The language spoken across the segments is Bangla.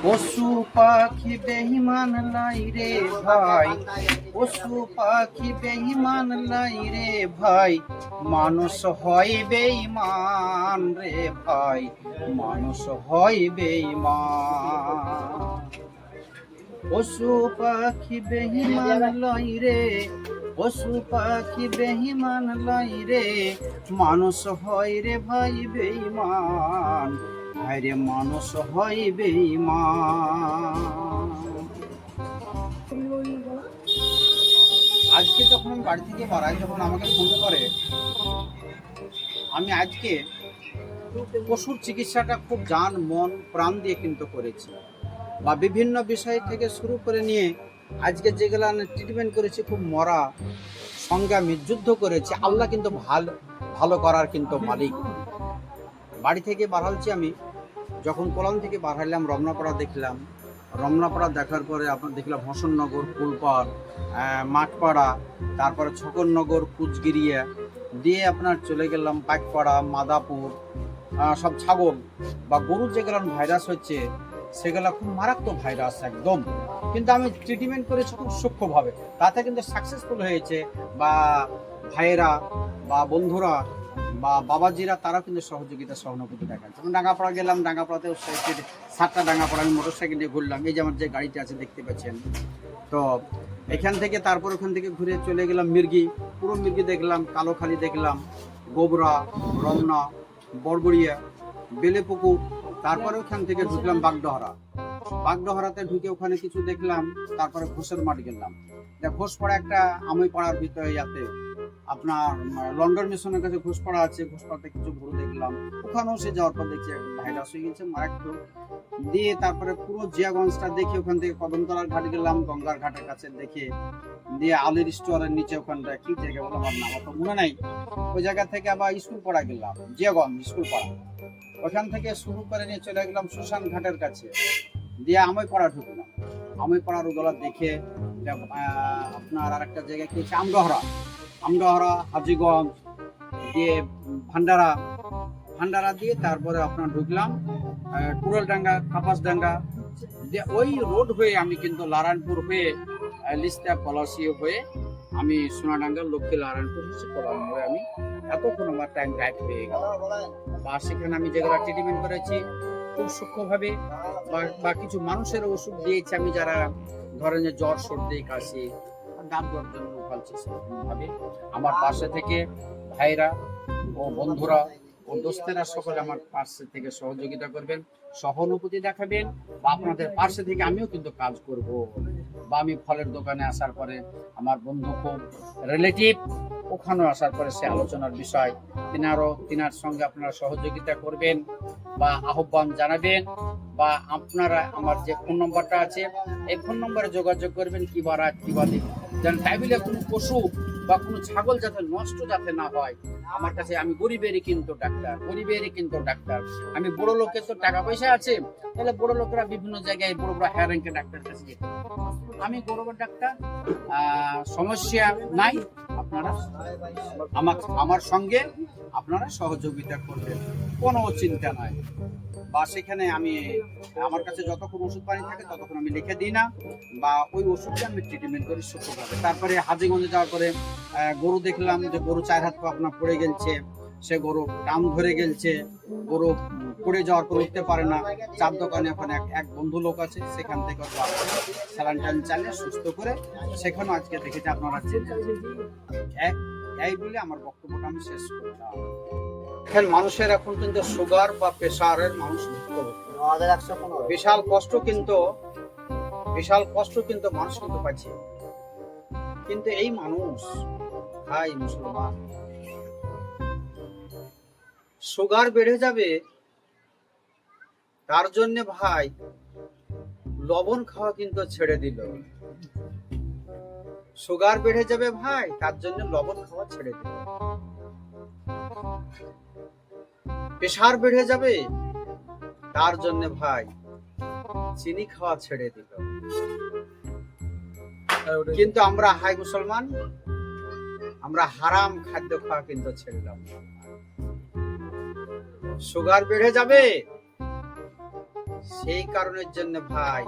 পশু পাখি বেঈমান লাই রে ভাই, পশু পাখি বেঈমান লাই রে ভাই, মানুষ হয় বেঈমান রে ভাই, মানুষ হয় বেঈমান। পশু পাখি বেঈমান লাই রে, পশু পাখি বেঈমান লাই রে, মানুষ হয় রে ভাই বেঈমান, আরে মানুষ হয় বেঈমান। আজকে যখন আমি বাড়ি থেকে বাড়াই, যখন আমাকে ফোন করে, আমি আজকে পশুর চিকিৎসাটা খুব জান মন প্রাণ দিয়ে কিন্তু করেছি, বা বিভিন্ন বিষয় থেকে শুরু করে নিয়ে আজকে যেগুলো ট্রিটমেন্ট করেছি, খুব মরা সংগ্রামী যুদ্ধ করেছি। আল্লাহ কিন্তু ভালো ভালো করার কিন্তু মালিক। বাড়ি থেকে বাড়ালছি আমি, যখন কোলাম থেকে বাড়াইলাম, রমনাপাড়া দেখলাম। রমনাপাড়া দেখার পরে আপনার দেখলাম হোসেননগর, ফুলপাড়, মাঠপাড়া, তারপরে ছকননগর, কুচগিরিয়া দিয়ে আপনার চলে গেলাম পাইকপাড়া, মাদাপুর। সব ছাগল বা গরুর যেগুলো ভাইরাস হচ্ছে, সেগুলো খুব মারাত্মক ভাইরাস একদম। কিন্তু আমি ট্রিটমেন্ট করেছি খুব সূক্ষ্মভাবে, তাতে কিন্তু সাকসেসফুল হয়েছে। বা ভাইয়েরা বা বন্ধুরা বা বাবাজিরা, তারাও কিন্তু সহযোগিতা সহানুভূতি দেখাচ্ছে। যেমন ডাঙ্গাপাড়া গেলাম, ডাঙ্গাপাড়াতেও 7টা ডাঙ্গাপাড়া আমি মোটরসাইকেল নিয়ে ঘুরলাম। এই যে আমার যে গাড়িটা আছে দেখতে পাচ্ছেন। তো এখান থেকে তারপর ওখান থেকে ঘুরে চলে গেলাম মির্গি, পুরো মির্গি দেখলাম, কালোখালি দেখলাম, গোবরা, রমনা, বড়বড়িয়া, বেলেপুকুর। তারপরে ওখান থেকে ঢুকলাম বাগডহরা। বাগডহরাতে ঢুকে ওখানে কিছু দেখলাম। তারপরে ঘোষের মাঠ গেলাম। ঘোষপাড়া একটা আমি পাড়ার ভিতরে যাতে আপনার লন্ডন মিশনের কাছে ঘোষপাড়া আছে, ঘোষপাড়াতে কিছু ঘুরে দেখলাম। ওখানেও সে যাওয়ার পর দেখছি ভাইরাস হয়ে গেছে মারাত্মক। দিয়ে তারপরে পুরো জিয়াগঞ্জটা দেখে ওখান থেকে কদমতলার ঘাট গেলাম, গঙ্গার ঘাটের কাছে দেখে, দিয়ে আলির স্টোরের নিচে ওখানটা কি জায়গা বলে আমার নাম অত মনে নাই, ওই জায়গা থেকে আবার স্কুল পাড়া গেলাম, জিয়াগঞ্জ স্কুল পাড়া। ওখান থেকে শুরু করে নিয়ে চলে গেলাম সুশান ঘাটের কাছে, দিয়ে আমি পাড়া ঢুকলাম। আমি পাড়ার ওগুলো দেখে আপনার আর একটা জায়গায় কি হচ্ছে আমডহরা, আমডহরা, হাজিগঞ্জ দিয়ে ভান্ডারা, ভান্ডারা দিয়ে তারপরে আপনার ঢুকলাম টুরালডাঙ্গা, কাপাসডাঙ্গা দিয়ে ওই রোড হয়ে আমি কিন্তু নারায়ণপুর হয়ে লিস্টা পলাশি হয়ে আমি সোনাডাঙ্গার লক্ষ্মী নারায়ণপুর হচ্ছে পলাশি হয়ে আমি এতক্ষণ আমার টাইম রাইট হয়ে গেল। বা সেখানে আমি যেগুলো ট্রিটমেন্ট করেছি খুব সূক্ষ্মভাবে, বা কিছু মানুষের ওষুধ দিয়েছি আমি, যারা ধরেন যে জ্বর, সর্দি, কাশি, দাঁত দেওয়ার জন্য ফলছে, সেরকমভাবে আমার পাশে থেকে ভাইরা ও বন্ধুরা ও দোস্তেরা সকলে আমার পাশে থেকে সহযোগিতা করবেন, সহানুভূতি দেখাবেন। বা আপনাদের পাশে থেকে আমিও কিন্তু কাজ করব। বা আমি ফলের দোকানে আসার পরে আমার বন্ধু খুব রিলেটিভ, ওখানেও আসার পরে সে আলোচনার বিষয়, তিনার সঙ্গে আপনারা সহযোগিতা করবেন বা আহ্বান জানাবেন। বা আপনারা আমার যে ফোন নম্বরটা আছে, এই ফোন নম্বরে যোগাযোগ করবেন। কি বা রাত কি বা দিন, যেন টেবিলে কোনো পশু বা কোনো ছাগল যাতে নষ্ট যাতে না হয়। আমার কাছে আমি গরিবেরই কিন্তু ডাক্তার, গরিবেরই কিন্তু ডাক্তার। আমি বড় লোকের তো টাকা পয়সা আছে, তাহলে বড় লোকেরা বিভিন্ন জায়গায় বড় বড় হায়ার র্যাঙ্কের ডাক্তার কাছে যেতে, আমি গরিবের ডাক্তার। সমস্যা নাই, আপনারা আমার সঙ্গে আপনারা সহযোগিতা করবেন, কোনো চিন্তা নাই। বা সেখানে আমি আমার কাছে যতক্ষণ ওষুধ পানি থাকে ততক্ষণ আমি লিখে দিই না, বা ওই ওষুধটা আমি ট্রিটমেন্ট করি সূক্ষ্মভাবে। তারপরে হাজিগঞ্জে যাওয়ার পরে গরু দেখলাম যে গরু 4 হাত পা আপনার পড়ে গেছে, সে গরু টান ধরে গেছে, গরু পড়ে যাওয়ার পর উঠতে পারে না। চার দোকানে ওখানে এক বন্ধু লোক আছে, সেখান থেকে স্যালাইন টাইন চালিয়ে সুস্থ করে সেখানেও আজকে দেখেছি আপনারা এই বলে আমার বক্তব্যটা আমি শেষ করলাম। মানুষের এখন কিন্তু সুগার বা প্রেসারের মানুষ বিশাল কষ্ট, কিন্তু মানুষ কিন্তু পাচ্ছে। কিন্তু এই মানুষ ভাই মুসলমান, সুগার বেড়ে যাবে তার জন্য ভাই লবণ খাওয়া কিন্তু ছেড়ে দিল। সুগার বেড়ে যাবে ভাই, তার জন্য লবণ খাওয়া ছেড়ে দিল। প্রেসার বেড়ে যাবে তার জন্য ভাই চিনি খাওয়া ছেড়ে দিল। কিন্তু আমরা হাই মুসলমান, আমরা হারাম খাদ্য খাওয়া কিন্তু ছেড়ে দিলাম। সুগার বেড়ে যাবে, সেই কারণের জন্য ভাই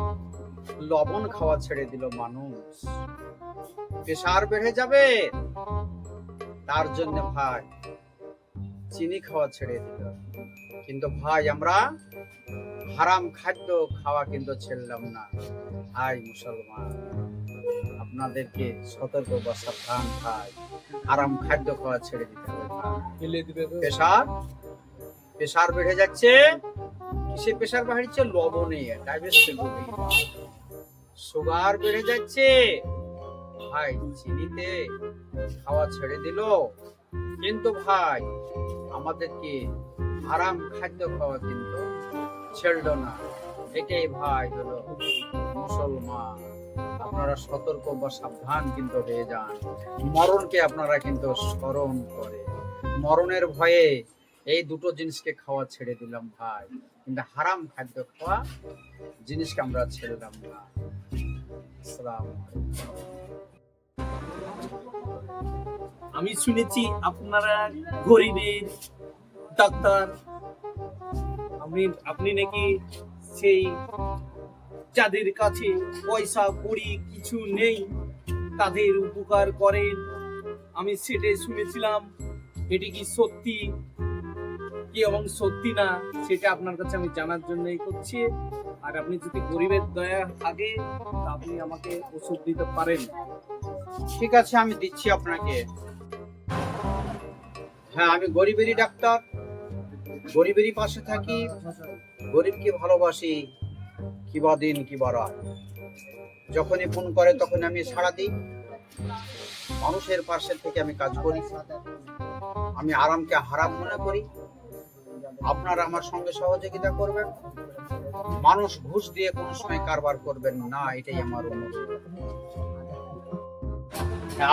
লবণ খাওয়া ছেড়ে দিল মানুষ। প্রেসার বেড়ে যাবে, তার জন্য ভাই চিনি খাওয়া ছেড়ে দিল। কিন্তু ভাই আমরা হারাম খাদ্য খাওয়া কিন্তু ছেড়লাম না। ভাই মুসলমান, আপনাদেরকে সতর্ক বা সাবধান ভাই, হারাম খাদ্য খাওয়া ছেড়ে দিতে হবে। প্রেসার বেড়ে যাচ্ছে। কিসে প্রেসার বাড়ছে? লবণে, ডায়াবেটিস, সুগার বেড়ে যাচ্ছে ভাই, চিনিতে খাওয়া ছেড়ে দিল। কিন্তু ভাই আমাদেরকে হারাম খাদ্য খাওয়া কিন্তু ছেড়লো না। এটাই ভাই হলো মুসলমান। আপনারা সতর্ক বা সাবধান কিন্তু হয়ে যান। মরণকে আপনারা কিন্তু স্মরণ করে, মরণের ভয়ে এই দুটো জিনিসকে খাওয়া ছেড়ে দিলাম ভাই, কিন্তু হারাম খাদ্য খাওয়া জিনিসকে আমরা ছেড়লাম না। আসসালামু আলাইকুম। আমি শুনেছি আপনারা গরিবের ডাক্তার। আপনি নাকি সেই যাদের কাছে পয়সা কড়ি কিছু নেই তাদের উপকার করেন। আমি সেটাই শুনেছিলাম। এটি কি সত্যি কি এবং সত্যি না সেটা আপনার কাছে আমি জানার জন্যই করছি। আর আপনি যদি গরিবের দয়া থাকে তা আপনি আমাকে ওষুধ দিতে পারেন। ঠিক আছে, আমি দিচ্ছি আপনাকে। হ্যাঁ, আমি গরিবেরই ডাক্তার, গরিবেরই পাশে থাকি, গরিবকে ভালোবাসি। কিবা দিন কিবা রাত, যখনই ফোন করে তখন আমি সাড়া দিই। মানুষের পাশে থেকে আমি কাজ করি। আমি আরামকে হারাম মনে করি। আপনারা আমার সঙ্গে সহযোগিতা করবেন। মানুষ ঘুষ দিয়ে কোনো সময় কারবার করবেন না, এটাই আমার অনুরোধ।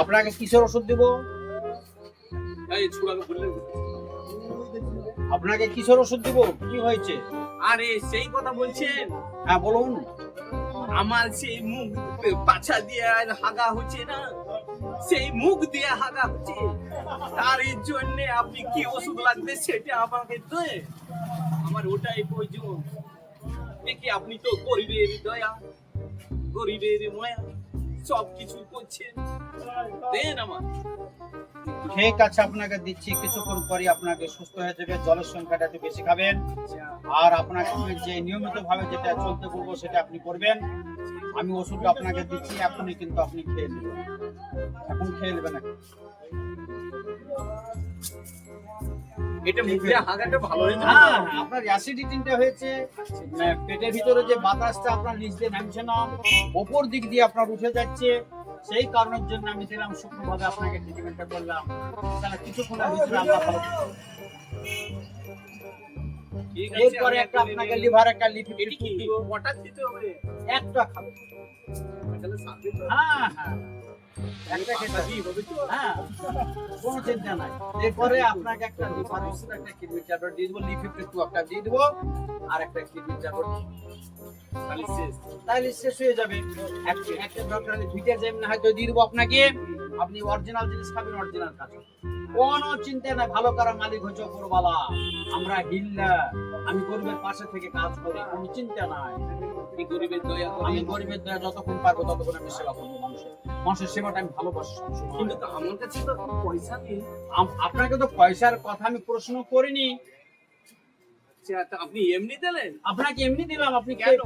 আপনাকে কিসের ওষুধ দিব? আপনাকে কিসের ওষুধ দিব? কি হয়েছে? আরে সেই কথা বলছেন? হ্যাঁ বলুন। আমার সেই মুখ পাছা দিয়ে হাগা হচ্ছে না, সেই মুখ দিয়ে হাগা হচ্ছে, তার জন্য আপনি কি ওষুধ লাগবে সেটা আমাকে দেন। আমার ওটাই প্রয়োজন। দেখি আপনি তো গরিবের দয়া, গরিবের মায়া সব কিছু করছেন, দেন আমার। ঠিক আছে, আপনাকে দিচ্ছি। কিছুক্ষণ পরে আপনাকে সুস্থ হয়ে যাবে। জলের সংখ্যাটা একটু বেশি খাবেন, আর আপনাকে যে নিয়মিত ভাবে যেটা চলতে বলবো সেটা আপনি করবেন। আমি ওষুধটা আপনাকে দিচ্ছি, এখনই কিন্তু আপনি খেয়ে নেবেন। এখন খেয়ে নেবেন। এটা মুখে হাগাটা ভালো হয়ে যাবে। হ্যাঁ, আপনার অ্যাসিডিটিটা হয়েছে, পেটের ভিতরে যে বাতাসটা আপনার নিচ দিয়ে নামছে না, ওপর দিক দিয়ে আপনার উঠে যাচ্ছে। সেই কারণের জন্য আমি দিলাম, শুকনোভাবে আপনাকে ট্রিটমেন্টটা করলাম। তাহলে কিছুক্ষণের ভিতরে আমরা ভালো থাকবো। এরপরে একটা আপনাকে লিভার একটা লিপিড দিব। ওটা খেতে হবে, একটা খাবে। তাহলে সাথে তো হ্যাঁ হ্যাঁ, একটা খেতে হবে তো। হ্যাঁ, কোনো চিন্তা নাই। এরপরে আপনাকে একটা লিভার ওষুধ, একটা কিডনি ট্যাবলেট দিয়ে দেবো, লিফিপ্রিড একটা দিয়ে দেবো, আর একটা কিডনি ট্যাবলেট। তাহলে শেষ হয়ে যাবে। একটা ডক্টর দুইটা যেমন হয়তো দিয়ে দেবো আপনাকে। আপনি অরিজিনাল জিনিস খাবেন, অরিজিনাল কাজ। কোনো চিন্তা নাই, ভালো করা মালিক হচ্ছে উপরওয়ালা। আমরা হিল্লা, আমি গরিবের পাশে থেকে কাজ করি, কোনো চিন্তা নাই। গরিবের দয়া করে আমি গরিবের দয়া যতক্ষণ পারবো ততক্ষণ আমি সেবা করবো। মানুষের সেবাটা আমি ভালোবাসি। কিন্তু আমার কাছে তো পয়সা নেই। আপনাকে তো পয়সার কথা আমি প্রশ্ন করিনি। আপনি এমনি দিলেন? আপনাকে এমনি দিলাম। আপনি কেন?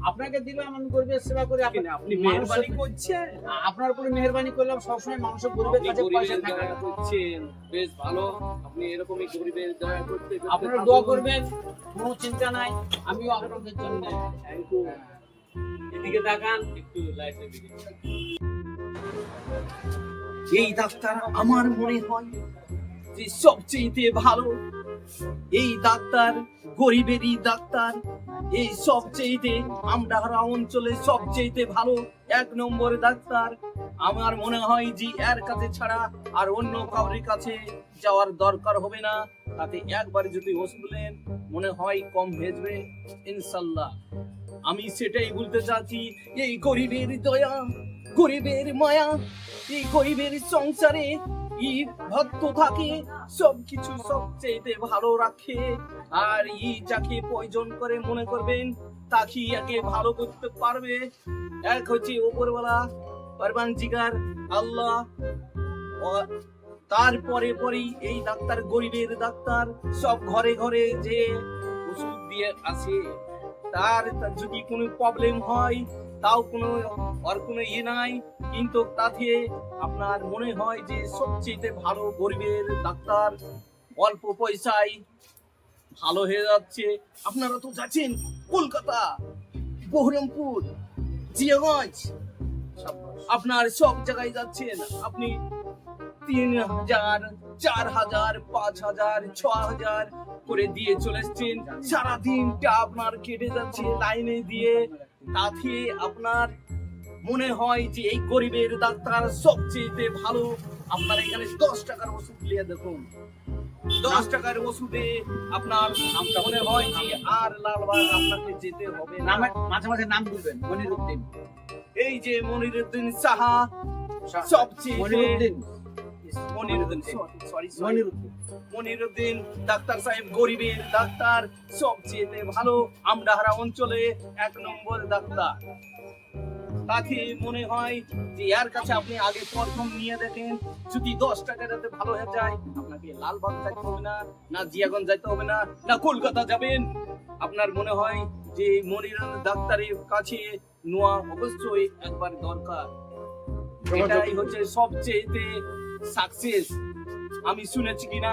আপনাকে দিলাম, আমি গরিবের সেবা করি। আপনি মেহেরবানি করছেন, আপনার উপরে মেহেরবানি করলাম। সবসময় মানুষের গরিবের কাছে পয়সা থাকে। দয়া করছেন, বেশ ভালো। আপনি এরকমই গরিবের দয়া করতে আপনারা দোয়া করবেন, কোনো চিন্তা নাই। আমিও আপনাদের জন্য। Thank you. এদিকে তাকান একটু, লাইটের দিকে। এই ডাক্তার আমার মনে হয় যে সবচেয়ে ভালো। এই ডাক্তার গরিবেরই ডাক্তার। এই সবচেয়ে আমরা অঞ্চলে সবচেয়ে ভালো 1 নম্বর ডাক্তার। আমার মনে হয় যে এর কাছে ছাড়া আর অন্য কাউরির কাছে যাওয়ার দরকার হবে না। তাতে একবার যদি ওষুধ নেন মনে হয় কম ভেজবে ইনশাল্লাহ। আমি সেটাই বলতে চাচ্ছি, এই গরিবের দয়া, গরিবের মায়া, এই গরিবের সংসারে ভক্ত থাকে, সবকিছু সবচেয়ে ভালো রাখে। আর যাকে প্রয়োজন করে মনে করবেন তাকে একে ভালো করতে পারবে এক হচ্ছে উপরওয়ালা পরবানজিগার আল্লাহ, তারপরে পরেই এই ডাক্তার গরিবের ডাক্তার সব ঘরে ঘরে যে ওষুধ দিয়ে আসে। তার যদি কোনো প্রবলেম হয় তাও কোনো কোনো নাই, কিন্তু তাতে আপনার মনে হয় যে সবচেয়ে ভালো গরিবের ডাক্তার অল্প পয়সায় ভালো হয়ে যাচ্ছে। আপনারা তো যাচ্ছেন কলকাতা, বহরমপুর, জিয়াগঞ্জ, আপনার সব জায়গায় যাচ্ছেন, আপনি 3,000, 4,000, 5,000, 6,000 করে দিয়ে চলে এসছেন। সারাদিনটা আপনার কেটে যাচ্ছে লাইনে দিয়ে। তাতে আপনার মনে হয় যে এই গরিবের ডাক্তার সবচেয়ে ভালো। আপনার এখানে 10 টাকার ওষুধ নিয়ে দেখুন, 10 টাকার ওষুধে আপনার মনে হয় যে আর লালবাগ আপনাকে যেতে হবে না। মাঝে মাঝে নাম বলবেন। মনিরুদ্দিন, এই যে মনিরুদ্দিন সাহা সবচেয়ে মনিরুদ্দিন, মনিরুদ্দিন মনিরুদ্দিন ডাক্তার সাহেব গরিবের ডাক্তার সবচেয়ে ভালো। আমডাহারা অঞ্চলে 1 নম্বর ডাক্তার। তাতে মনে হয় যে এর কাছে আপনি আগে প্রথম নিয়ে দেখেন, যদি 10 টাকাতে ভালো হয়ে যায় আপনাকে লালবাগ যাইতে হবে না, না জিয়াগঞ্জ যাইতে হবে না, না কলকাতা যাবেন। আপনার মনে হয় যে মনিরুদ্দিন ডাক্তারের কাছে নেওয়া অবশ্যই একবার দরকার। এটাই হচ্ছে সবচেয়ে সাকসেস। আমি শুনেছি কিনা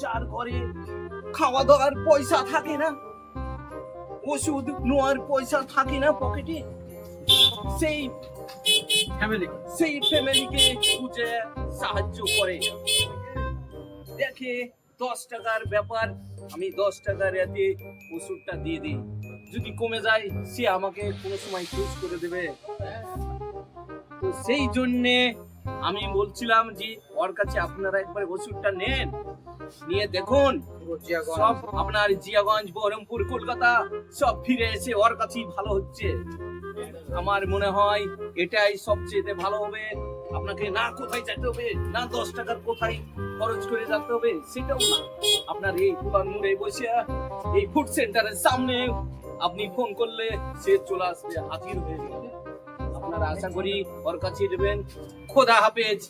যার ঘরে খাওয়া দাওয়ার পয়সা থাকে না, ওষুধ নেওয়ার পয়সা থাকে না পকেটে, সেই ফ্যামিলিকে খুঁজে সাহায্য করে। দেখে 10 টাকার ব্যাপার, আমি 10 টাকার এতে ওষুধটা দিয়ে দিই, যদি কমে যায় সে আমাকে কোনো সময় খোঁজ করে দেবে। তো সেই জন্যে আমি বলছিলাম যে ওর কাছে আপনারা একবার ওষুধটা নেন, নিয়ে দেখুন সব আপনার জিয়াগঞ্জ, বহরমপুর, কলকাতা সব ফিরে এসে ওর কাছেই ভালো হচ্ছে। আমার মনে হয় এটাই সবচেয়ে ভালো হবে। আপনাকে না কোথায় যেতে হবে, না 10 টাকার কোথায় খরচ করে যেতে হবে, সেটাও না। আপনার এই পুরান মোড়ে বসে এই ফুড সেন্টারের সামনে আপনি ফোন করলে সে চলে আসবে, হাজির হয়ে যাবে। আপনারা আশা করি ওর কাছে নেবেন। খোদা হাফেজ।